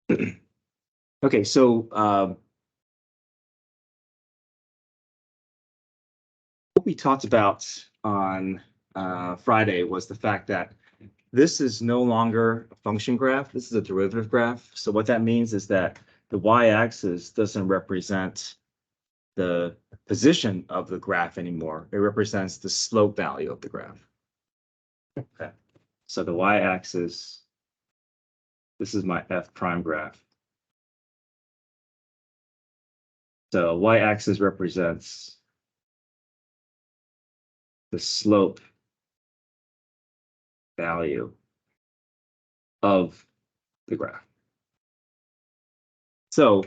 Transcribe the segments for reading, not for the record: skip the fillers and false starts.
Okay, so what we talked about on Friday was the fact that this is no longer a function graph. This is a derivative graph. So what that means is that the y-axis doesn't represent the position of the graph anymore. It represents the slope value of the graph. Okay. So the y-axis, this is my f prime graph. So y-axis represents the slope value of the graph. So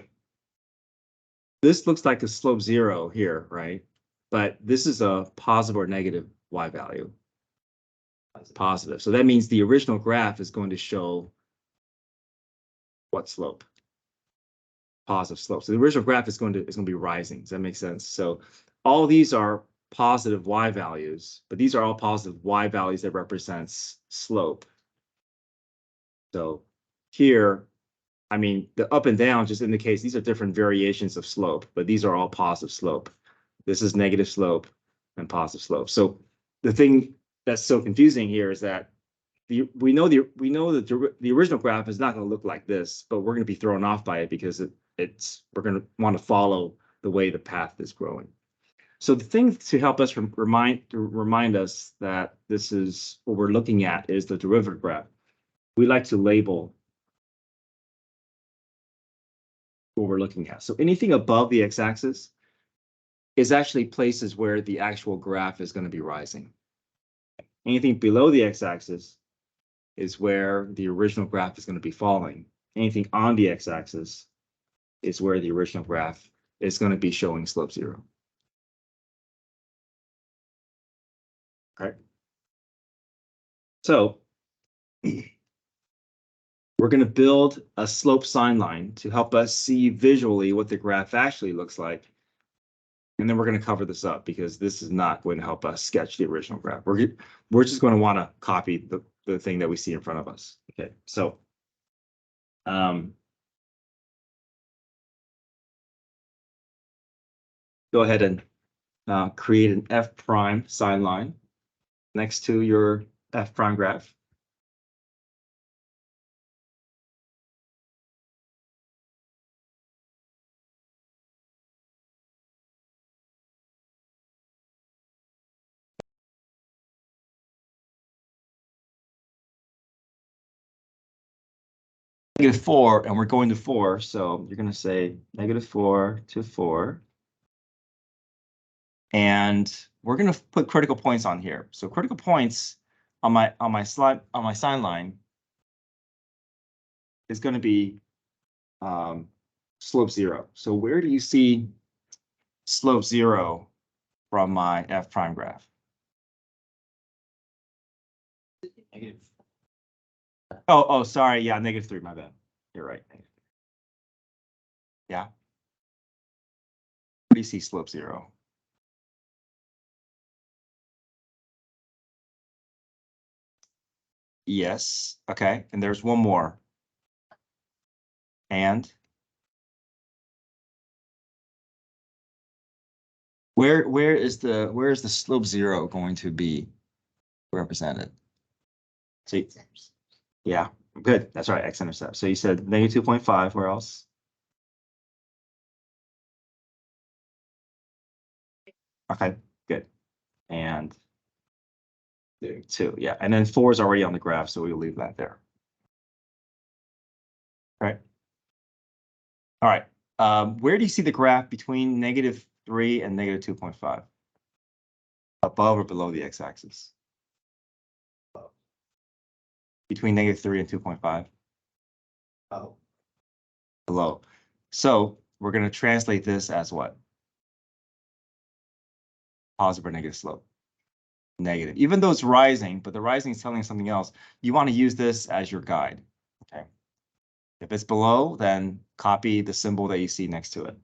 this looks like a slope 0 here, right? But this is a positive or negative y value. It's positive. So that means the original graph is going to show what slope? Positive slope. So the original graph is going to be rising. Does that make sense? So all these are positive y values, but these are all positive y values that represents slope. So here, I mean, the up and down just indicates these are different variations of slope, but these are all positive slope. This is negative slope and positive slope. So the thing that's so confusing here is that we know the original graph is not going to look like this, but we're going to be thrown off by it because we're going to want to follow the way the path is growing. So the thing to help us remind us that this is what we're looking at is the derivative graph. We like to label what we're looking at. So anything above the x-axis is actually places where the actual graph is going to be rising. Anything below the x-axis is where the original graph is going to be falling. Anything on the x-axis is where the original graph is going to be showing slope 0. Okay. So we're going to build a slope sign line to help us see visually what the graph actually looks like. And then we're going to cover this up because this is not going to help us sketch the original graph. We're just going to want to copy the thing that we see in front of us. Okay, so go ahead and create an f prime sign line next to your f prime graph. -4, and we're going to 4, so you're going to say -4 to 4. And we're going to put critical points on here. So critical points on my sign line is going to be slope 0. So where do you see slope 0 from my f prime graph? Negative. Oh, sorry. Yeah, -3. My bad. You're right. Yeah. Where do you see slope 0? Yes. Okay. And there's one more. And where is the slope 0 going to be represented? See, yeah, good. That's right. X-intercept. So you said -2.5. Where else? Okay, good. And 2. Yeah, and then 4 is already on the graph, so we'll leave that there. Right. All right. Where do you see the graph between -3 and -2.5? Above or below the x-axis? Between -3 and 2.5? Oh. Below. So we're going to translate this as what? Positive or negative slope? Negative. Even though it's rising, but the rising is telling something else, you want to use this as your guide. Okay. If it's below, then copy the symbol that you see next to it.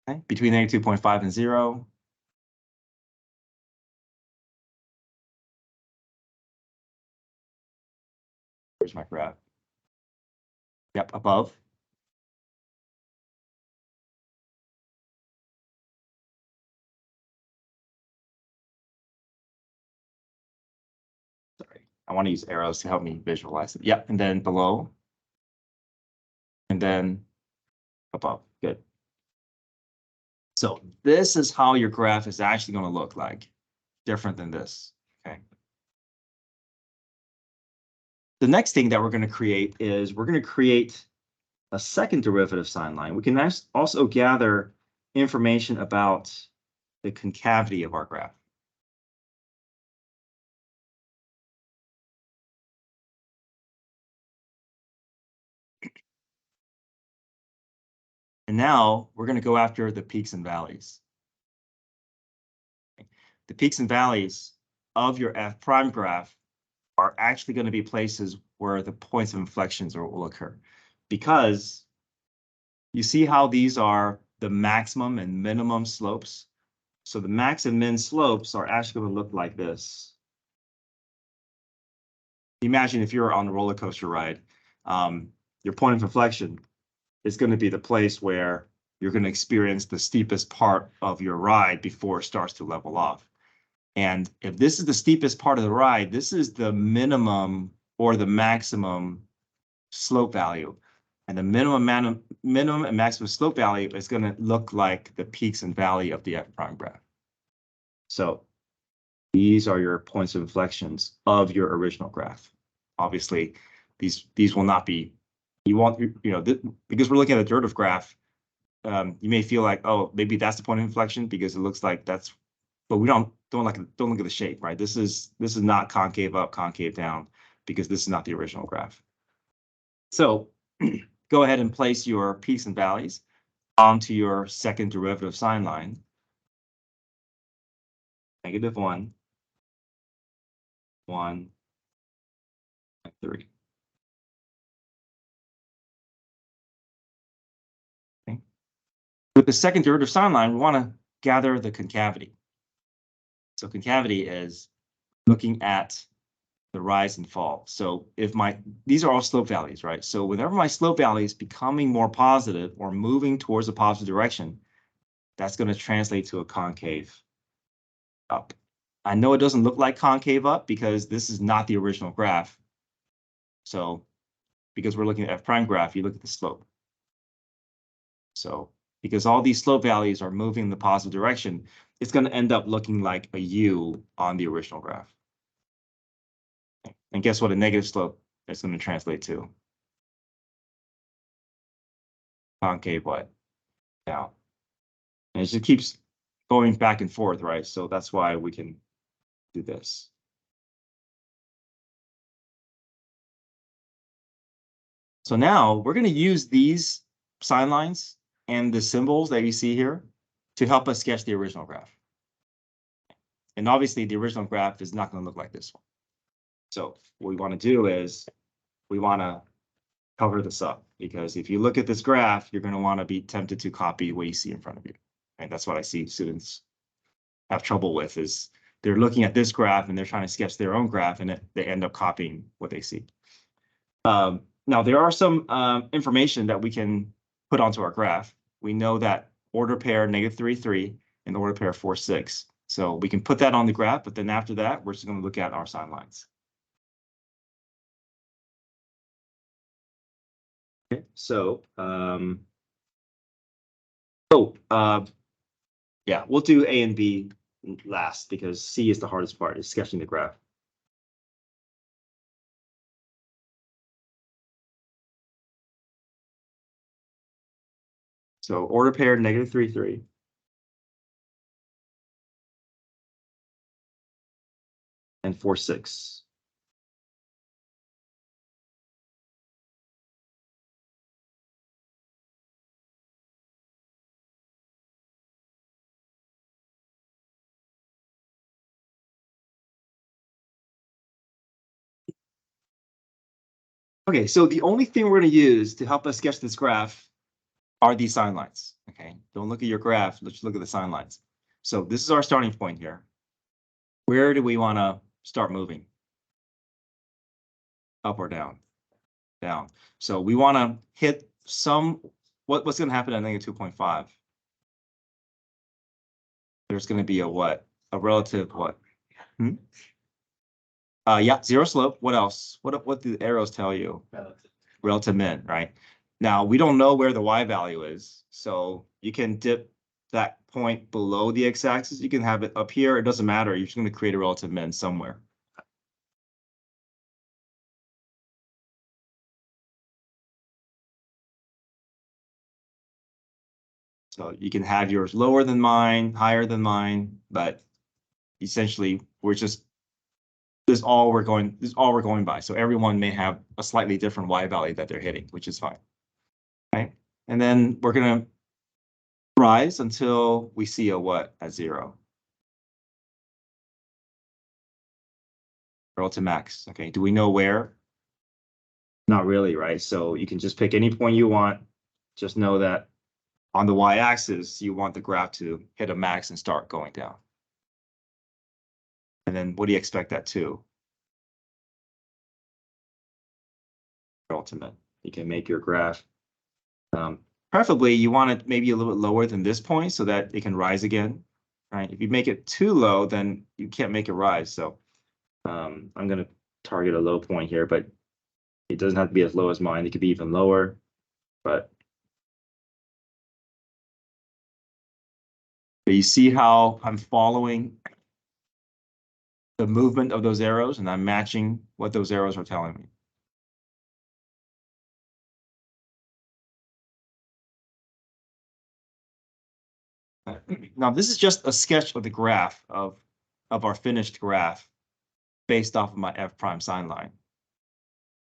Okay. Between -2.5 and 0. Where's my graph? Yep, above. Sorry, I want to use arrows to help me visualize it. Yep, and then below. And then above. Good. So this is how your graph is actually going to look like, different than this. Okay. The next thing that we're going to create is we're going to create a second derivative sine line. We can also gather information about the concavity of our graph. And now we're going to go after the peaks and valleys. The peaks and valleys of your f prime graph are actually going to be places where the points of inflections will occur, because you see how these are the maximum and minimum slopes. So the max and min slopes are actually going to look like this. Imagine if you're on a roller coaster ride, your point of inflection is going to be the place where you're going to experience the steepest part of your ride before it starts to level off. And if this is the steepest part of the ride, this is the minimum or the maximum slope value. And the minimum and maximum slope value is going to look like the peaks and valley of the f prime graph. So these are your points of inflections of your original graph. Obviously, these will not be, because we're looking at a derivative graph, you may feel like, oh, maybe that's the point of inflection because it looks like that's, but we don't look at the shape, right? This is not concave up, concave down, because this is not the original graph. So go ahead and place your peaks and valleys onto your second derivative sine line. -1, 1, and 3. Okay. With the second derivative sine line, we want to gather the concavity. So concavity is looking at the rise and fall. So if these are all slope values, right? So whenever my slope value is becoming more positive or moving towards a positive direction, that's going to translate to a concave up. I know it doesn't look like concave up because this is not the original graph. So because we're looking at f prime graph, you look at the slope. So because all these slope values are moving in the positive direction, it's going to end up looking like a U on the original graph. And guess what a negative slope is going to translate to? Concave what? Down. And it just keeps going back and forth, right? So that's why we can do this. So now we're going to use these sine lines and the symbols that you see here to help us sketch the original graph. And obviously the original graph is not going to look like this one. So what we want to do is we want to cover this up, because if you look at this graph, you're going to want to be tempted to copy what you see in front of you. And that's what I see students have trouble with, is they're looking at this graph and they're trying to sketch their own graph, and they end up copying what they see. Now, there are some information that we can put onto our graph. We know that order pair -3, 3 and order pair 4, 6. So we can put that on the graph, but then after that, we're just going to look at our sine lines. Okay, so yeah, we'll do A and B last because C is the hardest part, is sketching the graph. So order pair -3, 3. And 4, 6. Okay, so the only thing we're going to use to help us sketch this graph are these sine lines. Okay, don't look at your graph, let's look at the sine lines. So this is our starting point here. Where do we want to start moving? Up or down? down. So we want to hit some, what's going to happen at negative 2.5? There's going to be a what? A relative what? Yeah, zero slope. What else? What do the arrows tell you? Relative min, right? Now, we don't know where the y value is, so you can dip that point below the x-axis. You can have it up here. It doesn't matter. You're just going to create a relative min somewhere. So you can have yours lower than mine, higher than mine, but essentially we're just, this is all we're going by. So everyone may have a slightly different y value that they're hitting, which is fine. Right? And then we're going to rise until we see a what at 0. Relative max. Okay, do we know where? Not really, right? So you can just pick any point you want. Just know that on the y-axis, you want the graph to hit a max and start going down. And then what do you expect that to? Ultimate. You can make your graph. Preferably, you want it maybe a little bit lower than this point so that it can rise again, right? If you make it too low, then you can't make it rise. So I'm going to target a low point here, but it doesn't have to be as low as mine. It could be even lower, but you see how I'm following the movement of those arrows and I'm matching what those arrows are telling me. Now, this is just a sketch of the graph of our finished graph based off of my f prime sign line.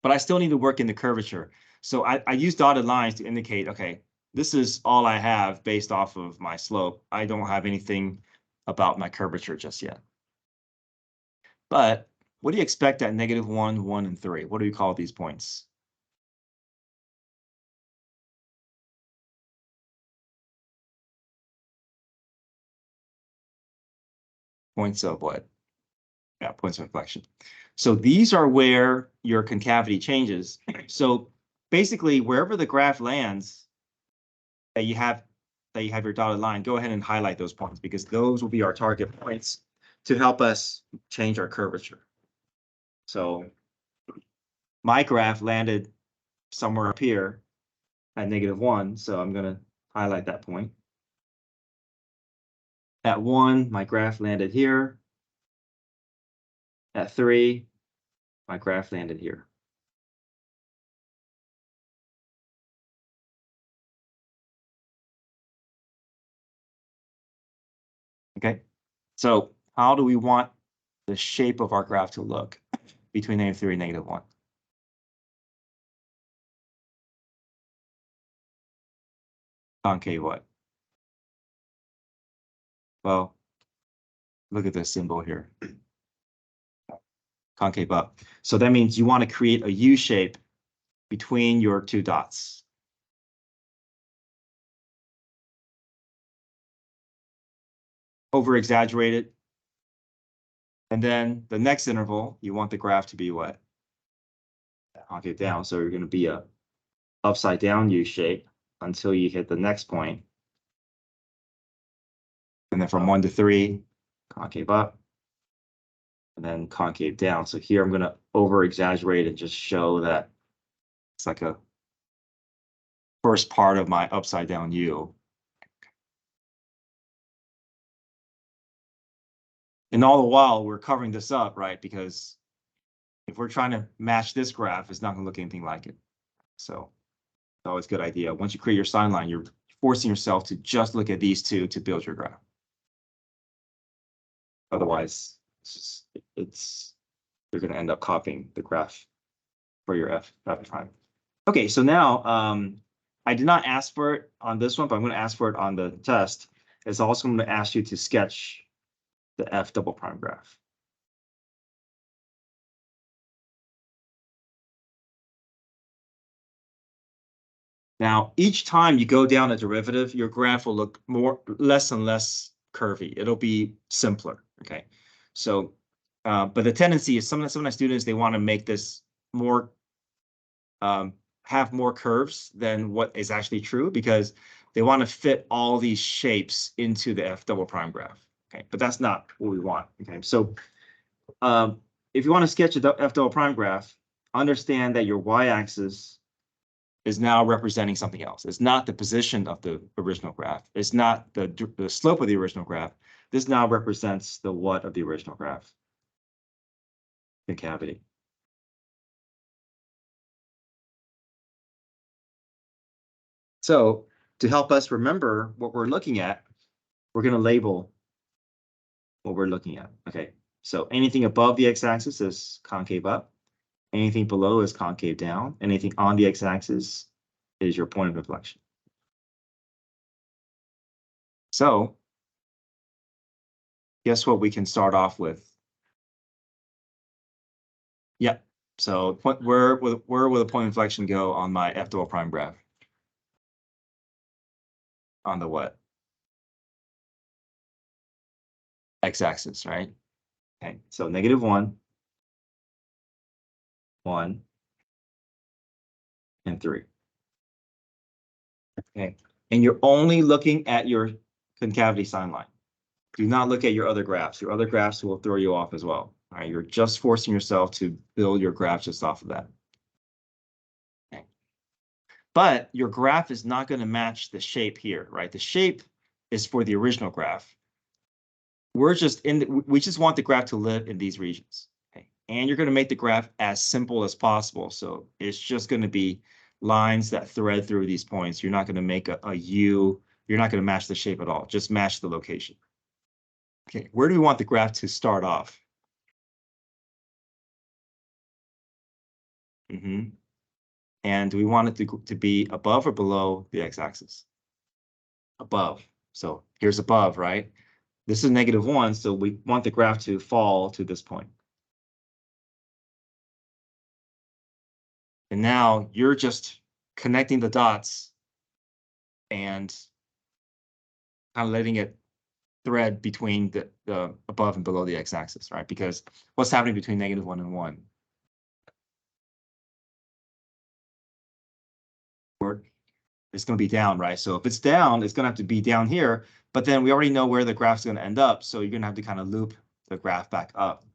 But I still need to work in the curvature. So I use dotted lines to indicate, okay, this is all I have based off of my slope. I don't have anything about my curvature just yet. But what do you expect at -1, 1, and 3? What do we call these points? Points of what? Yeah, points of inflection. So these are where your concavity changes. So basically, wherever the graph lands that you have your dotted line, go ahead and highlight those points because those will be our target points to help us change our curvature. So my graph landed somewhere up here at -1, so I'm going to highlight that point. At 1, my graph landed here. At 3, my graph landed here. Okay, so how do we want the shape of our graph to look between -3 and -1? Concave what? Well, look at this symbol here. Concave up. So that means you want to create a U shape between your two dots. Over exaggerated. And then the next interval, you want the graph to be what? Concave down. So you're going to be a upside down U shape until you hit the next point. And then from 1 to 3, concave up. And then concave down. So here I'm going to over exaggerate and just show that it's like a first part of my upside down U. And all the while we're covering this up, right? Because if we're trying to match this graph, it's not going to look anything like it. So it's always a good idea. Once you create your sign line, you're forcing yourself to just look at these two to build your graph. Otherwise, you're going to end up copying the graph for your f prime. Okay, so now I did not ask for it on this one, but I'm going to ask for it on the test. It's also going to ask you to sketch the f double prime graph. Now, each time you go down a derivative, your graph will look less and less curvy. It'll be simpler. Okay, so but the tendency is some of my students, they want to make this more have more curves than what is actually true because they want to fit all these shapes into the f double prime graph. Okay, but that's not what we want. Okay, so if you want to sketch a f double prime graph, understand that your y-axis is now representing something else. It's not the position of the original graph. It's not the slope of the original graph. This now represents the what of the original graph, concavity. So to help us remember what we're looking at, we're going to label what we're looking at. Okay, so anything above the x-axis is concave up. Anything below is concave down. Anything on the x-axis is your point of inflection. So guess what we can start off with? Yeah. So where will the point of inflection go on my f double prime graph? On the what? X-axis, right? Okay. So -1, 1, and 3. Okay. And you're only looking at your concavity sign line. Do not look at your other graphs. Your other graphs will throw you off as well. All right. You're just forcing yourself to build your graph just off of that. Okay. But your graph is not going to match the shape here, right? The shape is for the original graph. We just want the graph to live in these regions. Okay. And you're going to make the graph as simple as possible. So it's just going to be lines that thread through these points. You're not going to make a U. You're not going to match the shape at all. Just match the location. Okay, where do we want the graph to start off? And do we want it to be above or below the x-axis? Above. So here's above, right? This is -1, so we want the graph to fall to this point. And now you're just connecting the dots and kind of letting it thread between the above and below the x-axis, right? Because what's happening between -1 and 1? It's going to be down, right? So if it's down, it's going to have to be down here. But then we already know where the graph's going to end up. So you're going to have to kind of loop the graph back up.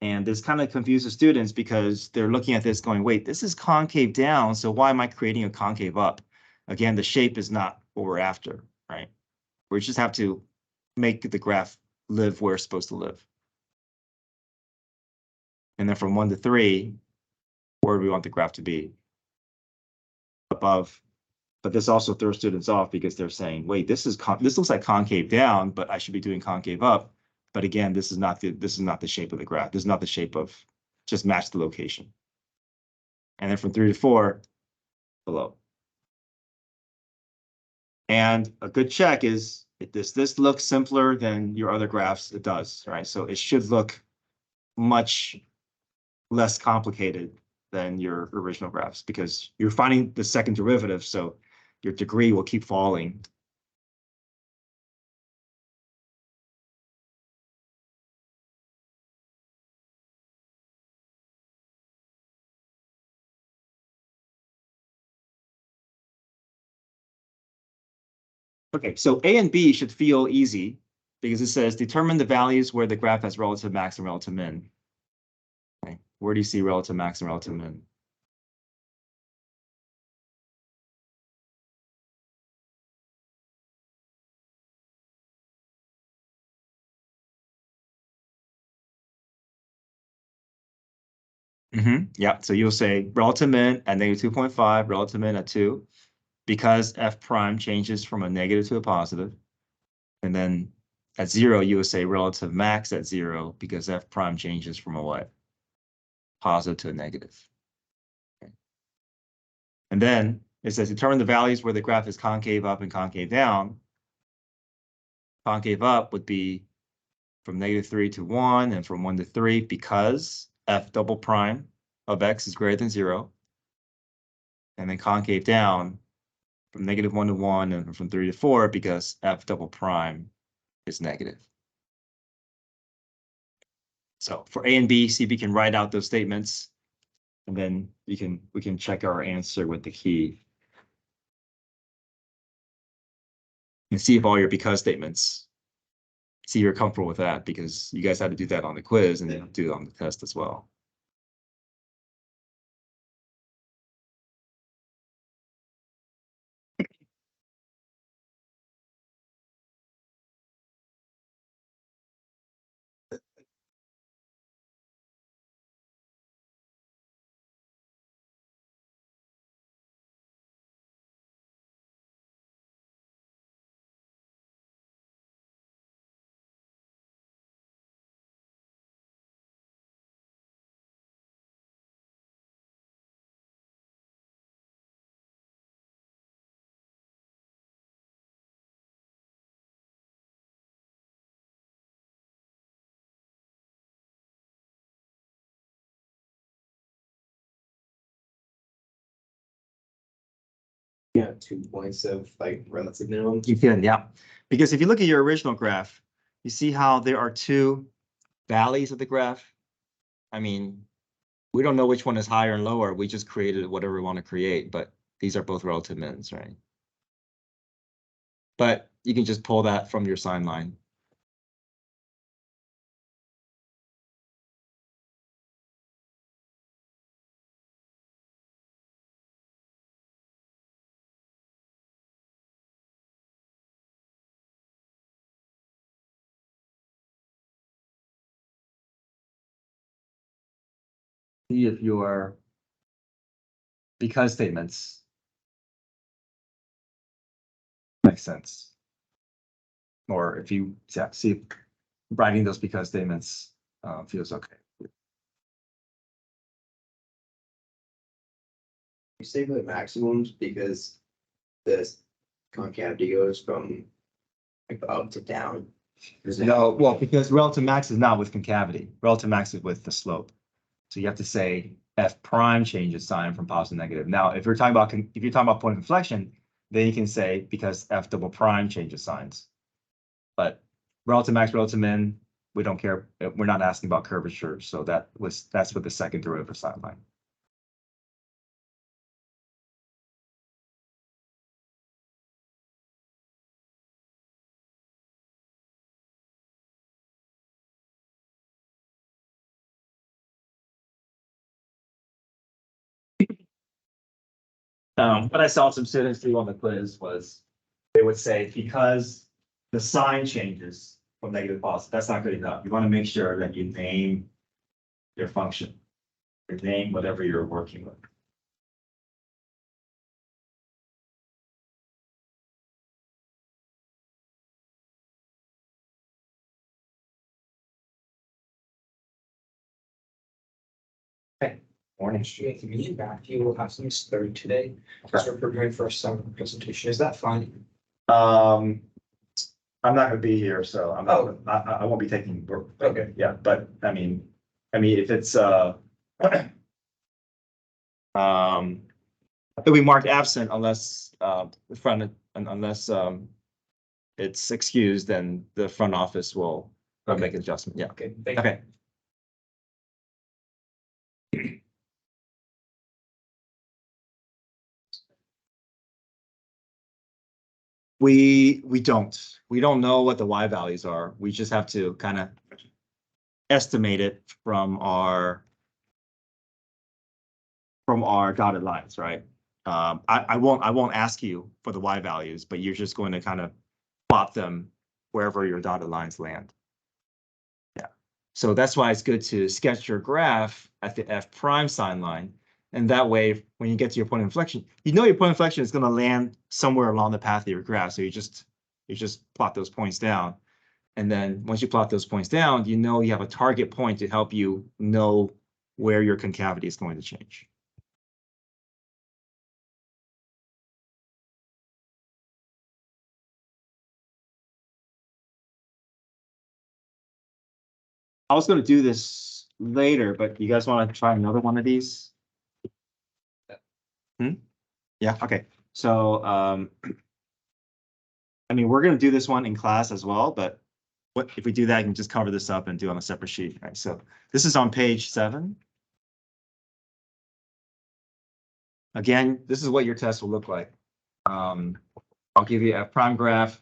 And this kind of confuses students because they're looking at this going, wait, this is concave down. So why am I creating a concave up? Again, the shape is not what we're after, right? We just have to make the graph live where it's supposed to live. And then from 1 to 3, where do we want the graph to be? Above. But this also throws students off because they're saying, wait, this looks like concave down, but I should be doing concave up. But again, this is not the shape of the graph. This is not the shape of, just match the location. And then from 3 to 4, below. And a good check is, if this looks simpler than your other graphs, it does, right? So it should look much less complicated than your original graphs because you're finding the second derivative, so your degree will keep falling. Okay, so A and B should feel easy because it says determine the values where the graph has relative max and relative min. Okay, where do you see relative max and relative min? Yeah, so you'll say relative min at -2.5, relative min at 2, because f prime changes from a negative to a positive. And then at 0, you would say relative max at 0 because f prime changes from a what? Positive to a negative. Okay. And then it says determine the values where the graph is concave up and concave down. Concave up would be from -3 to 1 and from 1 to 3 because f double prime of x is greater than 0. And then concave down from -1 to 1 and from 3 to 4 because f double prime is negative. So for A and B, see if you can write out those statements. And then we can check our answer with the key. And see if all your because statements, see if you're comfortable with that, because you guys had to do that on the quiz and then do it on the test as well. Yeah, 2 points of like relative minimum. You can, yeah. Because if you look at your original graph, you see how there are two valleys of the graph. I mean, we don't know which one is higher and lower. We just created whatever we want to create, but these are both relative mins, right? But you can just pull that from your sign line. See if your because statements make sense. Or if you see if writing those because statements feels okay. You say the maximums because the concavity goes from like up to down. No, well, because relative max is not with concavity. Relative max is with the slope. So you have to say f prime changes sign from positive to negative. Now, if you're talking about point of inflection, then you can say because f double prime changes signs. But relative max, relative min, we don't care. We're not asking about curvature. So that's with the second derivative sign line. What I saw some students do on the quiz was they would say because the sign changes from negative to positive, that's not good enough. You want to make sure that you name your function, or name whatever you're working with. Morning, student. Me and Matthew will have some study today because we're preparing for a summer presentation. Is that fine? I'm not gonna be here, so I won't be taking work. Okay. Yeah, but I mean, if it's it'll be marked absent unless unless it's excused, then the front office will make an adjustment. Yeah. Okay. Thank you. Okay. We don't know what the y values are. We just have to kind of estimate it from our dotted lines, right? I won't ask you for the y values, but you're just going to kind of plot them wherever your dotted lines land. Yeah. So that's why it's good to sketch your graph at the f prime sign line. And that way, when you get to your point of inflection, you know your point of inflection is going to land somewhere along the path of your graph. So you just plot those points down. And then once you plot those points down, you know you have a target point to help you know where your concavity is going to change. I was going to do this later, but you guys want to try another one of these? Yeah, okay. So, I mean, we're going to do this one in class as well, but what if we do that, I can just cover this up and do it on a separate sheet, right? So this is on page 7. Again, this is what your test will look like. I'll give you a prime graph.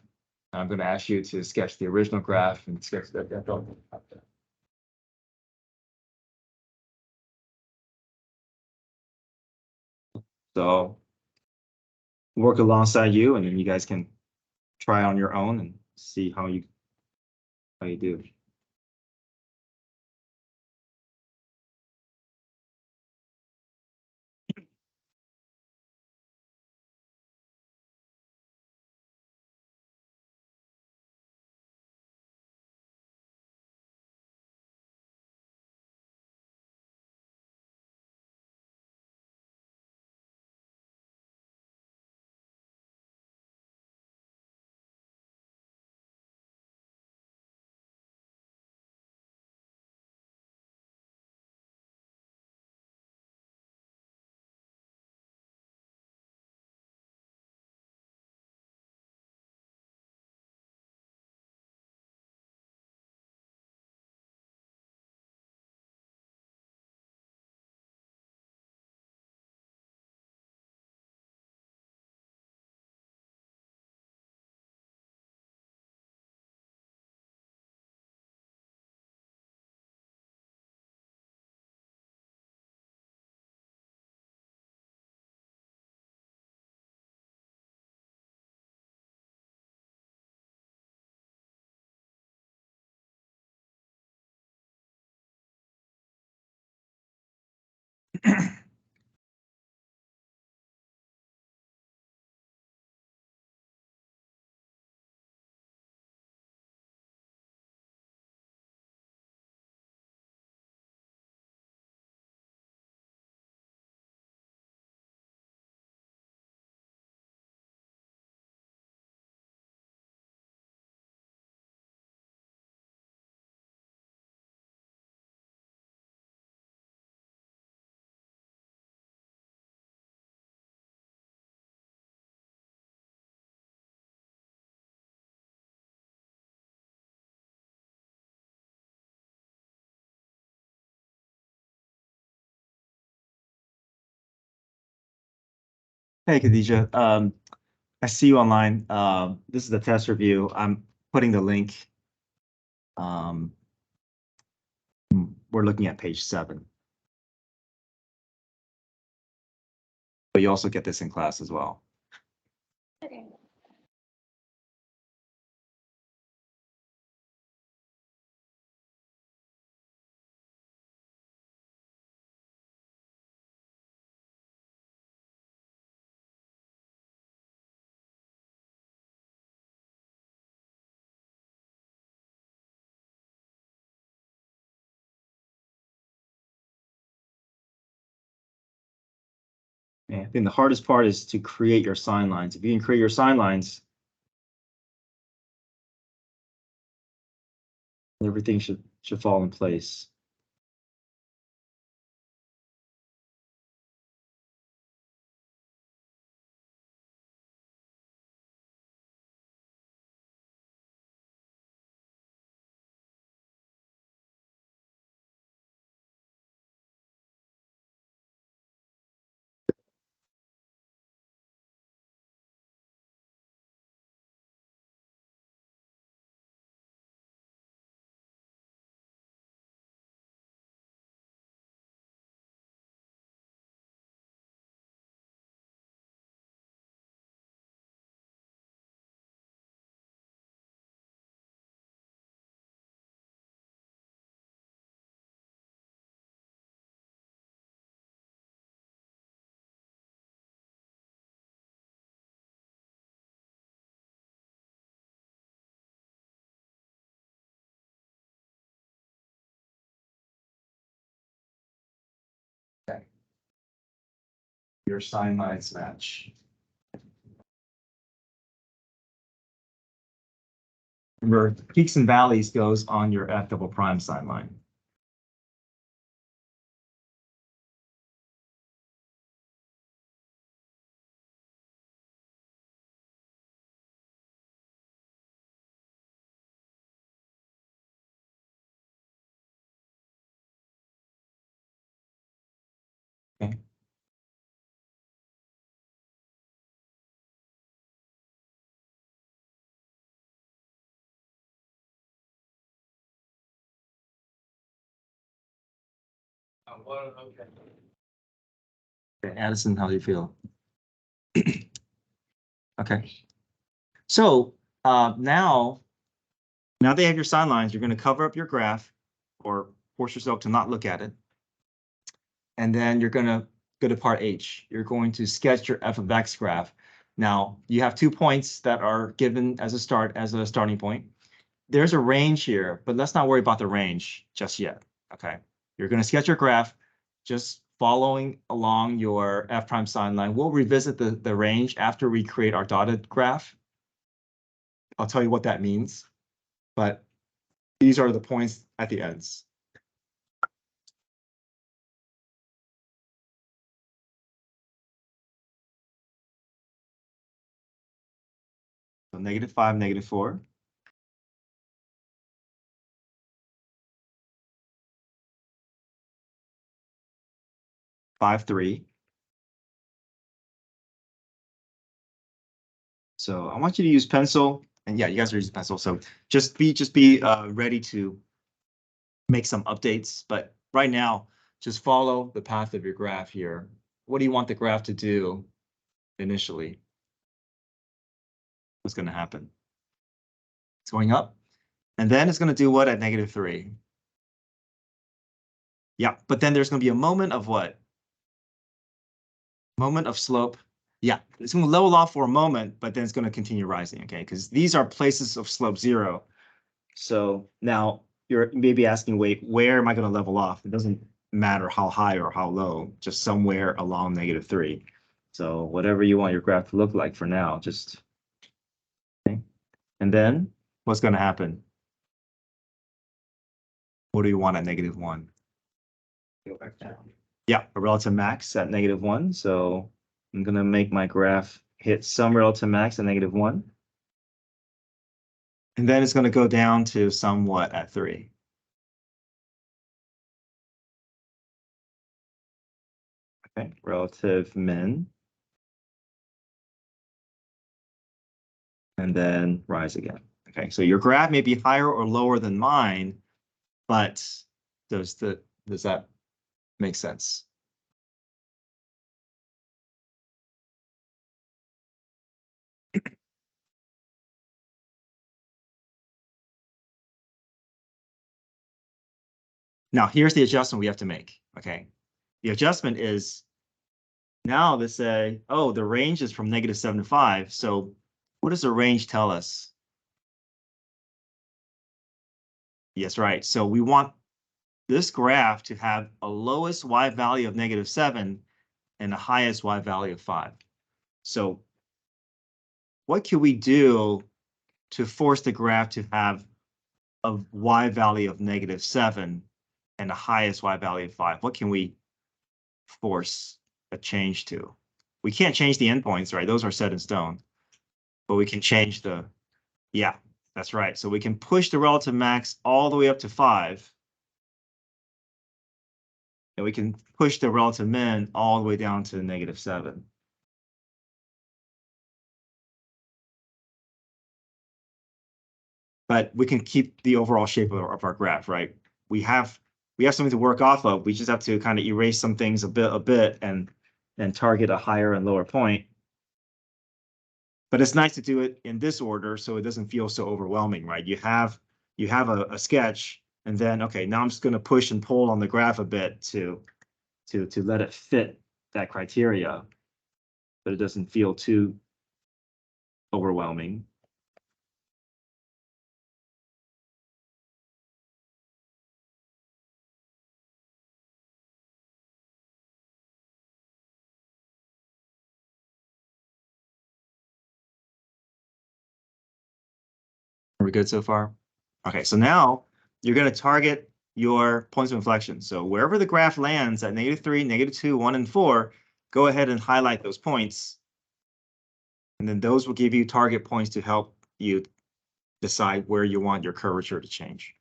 I'm going to ask you to sketch the original graph and sketch that. So work alongside you, and then you guys can try on your own and see how you do. Hey, Khadija. I see you online. This is the test review. I'm putting the link. Um, we're looking at page 7. But you also get this in class as well. Okay. Yeah, I think the hardest part is to create your sign lines. If you can create your sign lines, everything should fall in place. Okay. Your sign lines match. Remember, peaks and valleys goes on your F double prime sign line. Okay. Okay. Okay, Addison, how do you feel? Okay. So now that you have your sign lines, you're going to cover up your graph or force yourself to not look at it. And then you're going to go to part H. You're going to sketch your f of x graph. Now, you have 2 points that are given as a starting point. There's a range here, but let's not worry about the range just yet. Okay. You're going to sketch your graph just following along your f prime sign line. We'll revisit the range after we create our dotted graph. I'll tell you what that means, but these are the points at the ends. So -5, -4. -5, 3. So I want you to use pencil, and yeah, you guys are using pencil. So just be ready to make some updates. But right now, just follow the path of your graph here. What do you want the graph to do initially? What's going to happen? It's going up, and then it's going to do what at -3? Yeah, but then there's going to be a moment of what? Moment of slope. Yeah, it's going to level off for a moment, but then it's going to continue rising, okay? Because these are places of slope 0. So now you're maybe asking, wait, where am I going to level off? It doesn't matter how high or how low, just somewhere along -3. So whatever you want your graph to look like for now, just, okay. And then what's going to happen? What do you want at -1? Go back down. Yeah, a relative max at -1. So I'm going to make my graph hit some relative max at -1. And then it's going to go down to somewhat at 3. Okay, relative min. And then rise again. Okay, so your graph may be higher or lower than mine, but does that make sense? Now, here's the adjustment we have to make, okay? The adjustment is now let's say, oh, the range is from -7 to 5. So what does the range tell us? Yes, right. So we want this graph to have a lowest y value of -7 and the highest y value of 5. So what can we do to force the graph to have a y value of -7 and the highest y value of 5? What can we force a change to? We can't change the endpoints, right? Those are set in stone. But we can change the, yeah, that's right. So we can push the relative max all the way up to 5. And we can push the relative min all the way down to -7. But we can keep the overall shape of our graph, right? We have something to work off of. We just have to kind of erase some things a bit and target a higher and lower point. But it's nice to do it in this order so it doesn't feel so overwhelming, right? You have a sketch, and then okay, now I'm just going to push and pull on the graph a bit to let it fit that criteria, but it doesn't feel too overwhelming. Are we good so far? Okay, so now you're going to target your points of inflection. So wherever the graph lands at -3, -2, 1, and 4, go ahead and highlight those points. And then those will give you target points to help you decide where you want your curvature to change.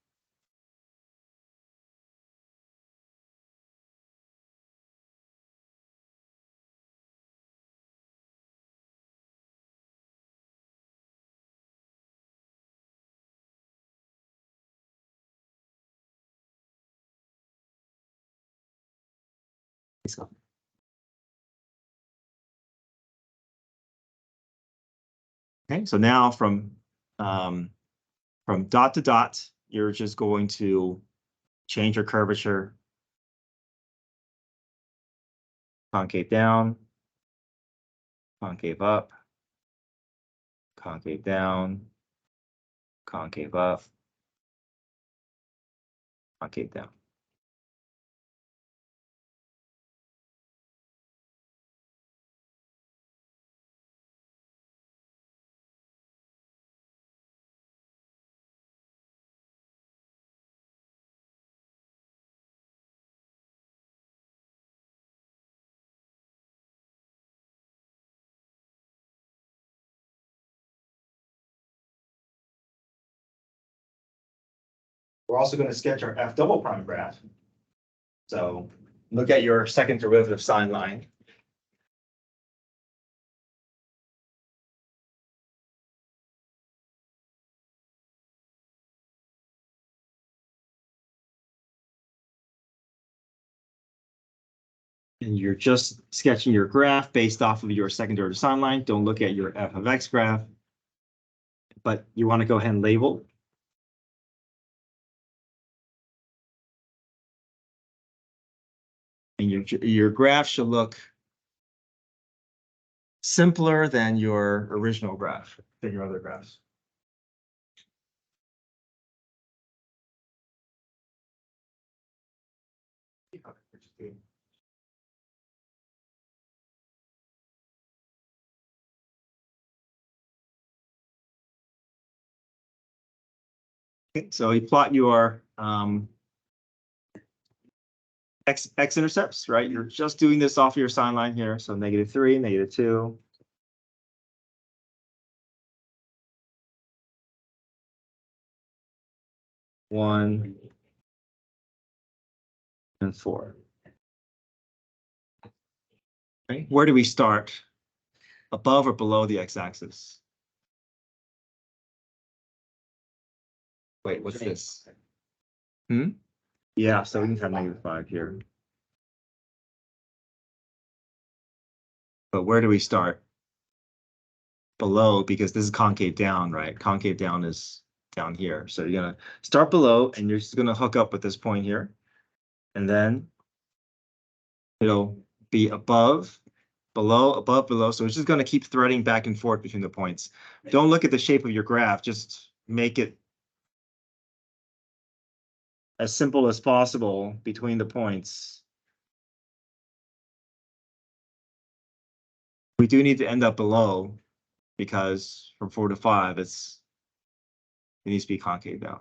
Okay, so now from dot to dot, you're just going to change your curvature. Concave down, concave up, concave down, concave up, concave down. We're also going to sketch our F double prime graph. So look at your second derivative sine line. And you're just sketching your graph based off of your second derivative sine line. Don't look at your f of x graph. But you want to go ahead and label. And your graph should look simpler than your original graph, than your other graphs. Okay, so you plot your x-intercepts, right? You're just doing this off your sine line here. So -3, -2. One and 4. Okay, where do we start? Above or below the x-axis? Wait, what's this? Yeah, so we can have -5 here. But where do we start? Below, because this is concave down, right? Concave down is down here. So you're gonna start below and you're just gonna hook up with this point here. And then it'll be above, below, above, below. So it's just gonna keep threading back and forth between the points. Don't look at the shape of your graph, just make it as simple as possible between the points. We do need to end up below because from 4 to 5, it needs to be concave down.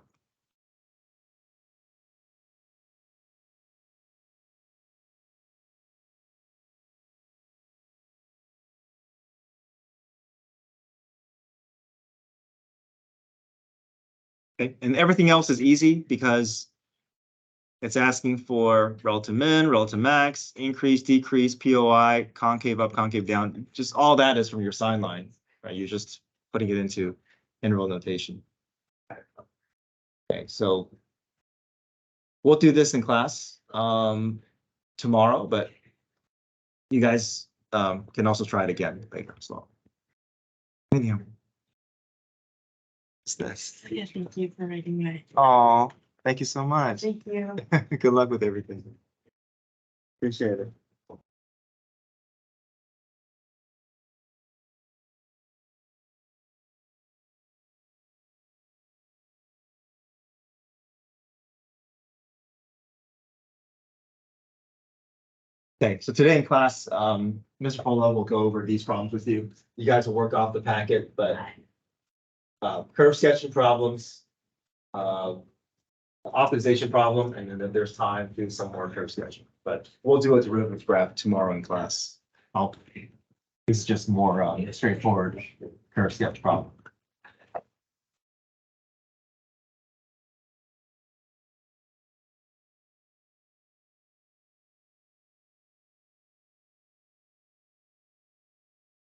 Okay, and everything else is easy because it's asking for relative min, relative max, increase, decrease, POI, concave up, concave down. Just all that is from your sine line, right? You're just putting it into interval notation. Okay, so we'll do this in class tomorrow, but you guys can also try it again later as well. Anyhow. What's this? Yeah, thank you for writing that. Oh, thank you so much. Thank you. Good luck with everything. Appreciate it. Okay, so today in class, Mr. Polo will go over these problems with you. You guys will work off the packet, but curve sketching problems, optimization problem, and then if there's time, do some more curve sketching. But we'll do a derivative graph tomorrow in class. This is just more straightforward curve sketch problem.